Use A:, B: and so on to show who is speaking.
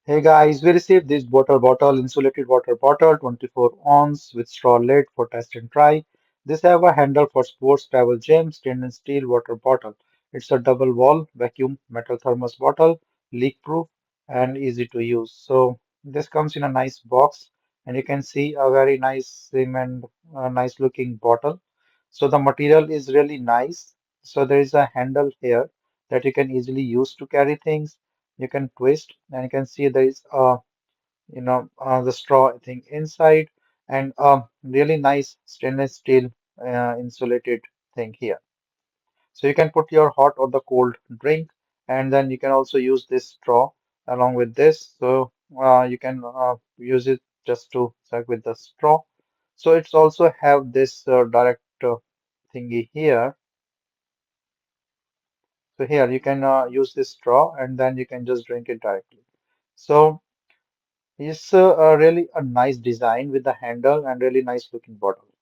A: Hey guys, we received this insulated water bottle, 24 ounce with straw lid for test and try. This have a handle for sports travel gym, stainless steel water bottle. It's a double wall vacuum metal thermos bottle, leak proof and easy to use. So this comes in a nice box and you can see a very nice cement, nice looking bottle. So the material is really nice. So there is a handle here that you can easily use to carry things. You can twist and you can see there is the straw thing inside and a really nice stainless steel insulated thing here. So you can put your hot or the cold drink, and then you can also use this straw along with this. So you can use it just to suck with the straw. So it's also have this direct thingy here. So here you can use this straw and then you can just drink it directly. So it's really a nice design with the handle and really nice looking bottle.